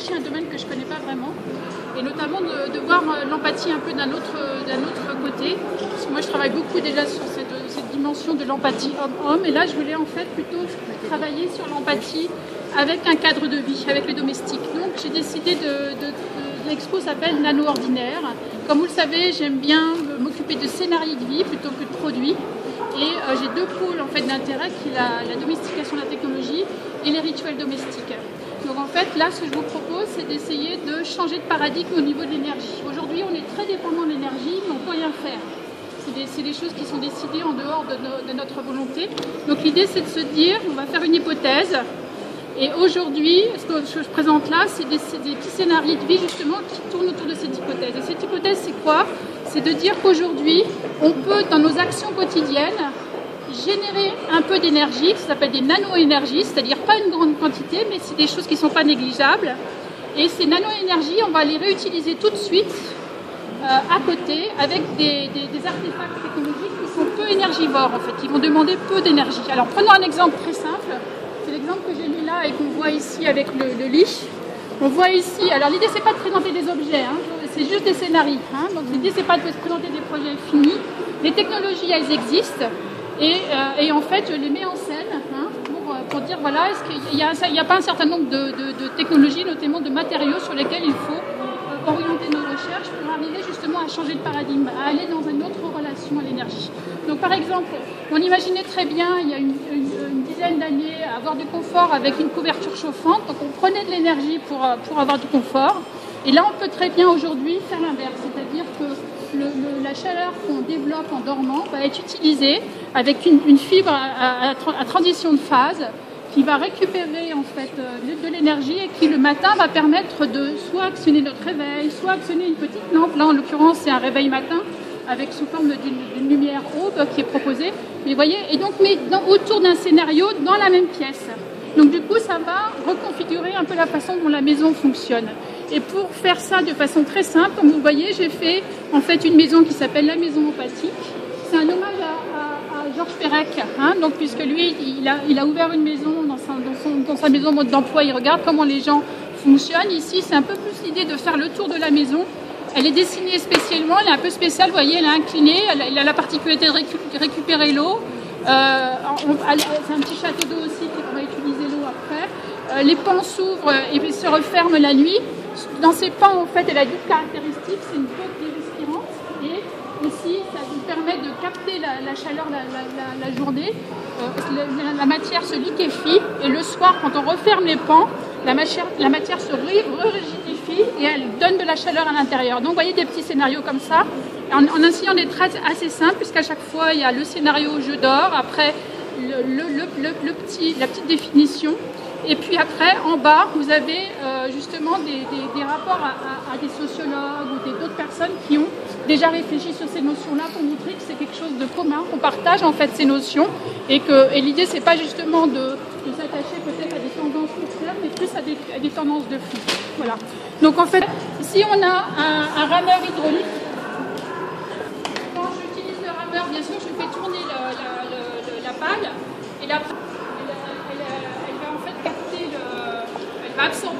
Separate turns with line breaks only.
l'énergie, un domaine que je ne connais pas vraiment, et notamment de voir l'empathie un peu d'un autre côté. Parce que moi, je travaille beaucoup déjà sur cette dimension de l'empathie homme-homme, et là, je voulais en fait plutôt travailler sur l'empathie avec un cadre de vie, avec les domestiques. Donc, j'ai décidé l'expo s'appelle Nano Ordinaire. Comme vous le savez, j'aime bien m'occuper de scénarios de vie plutôt que de produits. Et j'ai deux pôles en fait, d'intérêt, qui est la domestication de la technologie et les rituels domestiques. Donc en fait, là, ce que je vous propose, c'est d'essayer de changer de paradigme au niveau de l'énergie. Aujourd'hui, on est très dépendant de l'énergie, mais on ne peut rien faire. C'est des choses qui sont décidées en dehors de notre volonté. Donc l'idée, c'est de se dire, on va faire une hypothèse. Et aujourd'hui, ce que je présente là, c'est des petits scénarios de vie justement qui tournent autour de cette hypothèse. Et cette hypothèse, c'est quoi? C'est de dire qu'aujourd'hui, on peut, dans nos actions quotidiennes, générer un peu d'énergie, ça s'appelle des nano-énergies, c'est-à-dire pas une grande quantité, mais c'est des choses qui ne sont pas négligeables. Et ces nano-énergies, on va les réutiliser tout de suite à côté avec des artefacts technologiques qui sont peu énergivores, en fait, qui vont demander peu d'énergie. Alors prenons un exemple très simple. C'est l'exemple que j'ai mis là et qu'on voit ici avec le lit. On voit ici, alors l'idée c'est pas de présenter des objets, hein, c'est juste des scénarios. Hein, donc l'idée c'est pas de présenter des projets finis. Les technologies elles existent et en fait je les mets en scène hein, pour dire voilà, est-ce qu'il n'y a pas un certain nombre de technologies, notamment de matériaux sur lesquels il faut orienter nos recherches pour arriver justement à changer de paradigme, à aller dans une autre relation à l'énergie. Donc par exemple, on imaginait très bien il y a une dizaine d'années avoir du confort avec une couverture chauffante, donc on prenait de l'énergie pour avoir du confort, et là on peut très bien aujourd'hui faire l'inverse, c'est-à-dire que la chaleur qu'on développe en dormant va être utilisée avec une fibre à transition de phase qui va récupérer en fait de l'énergie et qui le matin va permettre de soit actionner notre réveil, soit actionner une petite lampe. Là en l'occurrence c'est un réveil matin avec sous forme d'une lumière aube qui est proposée. Mais vous voyez, et donc mais autour d'un scénario dans la même pièce. Donc du coup ça va reconfigurer un peu la façon dont la maison fonctionne. Et pour faire ça de façon très simple, comme vous voyez, j'ai fait en fait une maison qui s'appelle la maison empathique. C'est un hommage à Georges Perec, hein, donc puisque lui, il a ouvert une maison dans sa maison mode d'emploi, il regarde comment les gens fonctionnent. Ici, c'est un peu plus l'idée de faire le tour de la maison. Elle est dessinée spécialement, elle est un peu spéciale, vous voyez, elle est inclinée, elle a la particularité de récupérer l'eau. C'est un petit château d'eau aussi qui pourrait utiliser l'eau après. Les pans s'ouvrent et se referment la nuit. Dans ces pans, en fait, elle a deux caractéristiques, c'est une porte respirante et ici, ça nous permet de capter la chaleur la journée. La matière se liquéfie et le soir, quand on referme les pans, la matière se rigidifie et elle donne de la chaleur à l'intérieur. Donc vous voyez des petits scénarios comme ça, en essayant des traits assez simples, puisqu'à chaque fois il y a le scénario jeu d'or, après la petite définition, et puis après en bas vous avez justement des rapports à des sociologues ou d'autres personnes qui ont déjà réfléchi sur ces notions-là pour montrer que c'est quelque chose de commun, qu'on partage en fait ces notions, et l'idée c'est pas justement de s'attacher peut-être à des tendances court-terme, mais plus à des tendances de fond. Voilà. Donc en fait, ici on a un rameur hydraulique. Quand j'utilise le rameur, bien sûr, je fais tourner la palle, et la palle, elle va en fait capter elle va absorber